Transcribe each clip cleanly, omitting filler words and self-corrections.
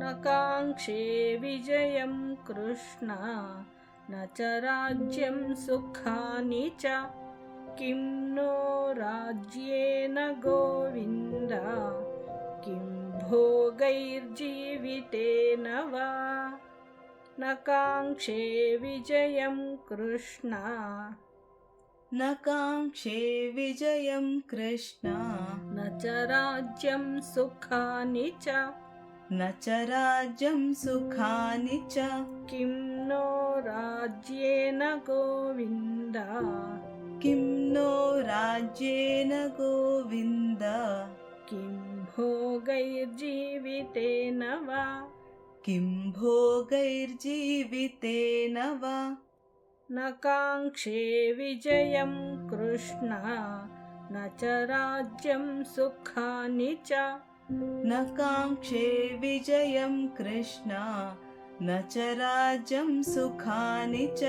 न काङ्क्षे विजयं कृष्ण न च राज्यं सुखानि च किं नो राज्येन गोविन्द किं भोगैर्जीवितेन वा न काङ्क्षे विजयं कृष्ण न काङ्क्षे विजयं कृष्ण न च राज्यं सुखानि च न च राज्यं सुखानि च किं नो राज्येन गोविन्द किं नो राज्येन गोविन्द किं भोगैर्जीवितेन वा किं भोगैर्जीवितेन वा न काङ्क्षे विजयं कृष्ण न च राज्यं सुखानि च न काङ्क्षे विजयं कृष्ण न च राज्यं सुखानि च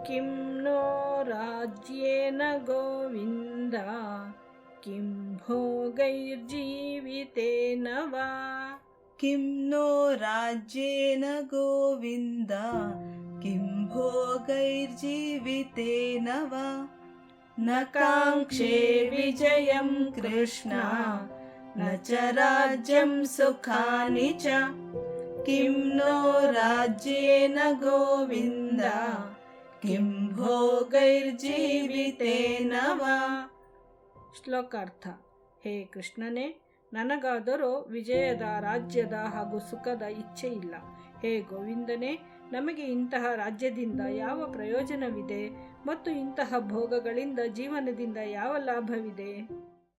किं नो राज्येन गोविन्द किं भोगैर्जीवितेन वा किं नो राज्येन गोविन्द किं भोगैर्जीवितेन वा न काङ्क्षे विजयं कृष्ण न च राज्यं सुखानि च किं नो राज्येन गोविन्द किं ಭೋಗೈರ್ಜೀವಿತೇನ ವಾ. ಶ್ಲೋಕಾರ್ಥ. ಹೇ ಕೃಷ್ಣನೇ, ನನಗಾದರೋ ವಿಜಯದ, ರಾಜ್ಯದ ಹಾಗೂ ಸುಖದ ಇಚ್ಛೆ ಇಲ್ಲ. ಹೇ ಗೋವಿಂದನೇ, ನಮಗೆ ಇಂತಹ ರಾಜ್ಯದಿಂದ ಯಾವ ಪ್ರಯೋಜನವಿದೆ ಮತ್ತು ಇಂತಹ ಭೋಗಗಳಿಂದ ಜೀವನದಿಂದ ಯಾವ ಲಾಭವಿದೆ?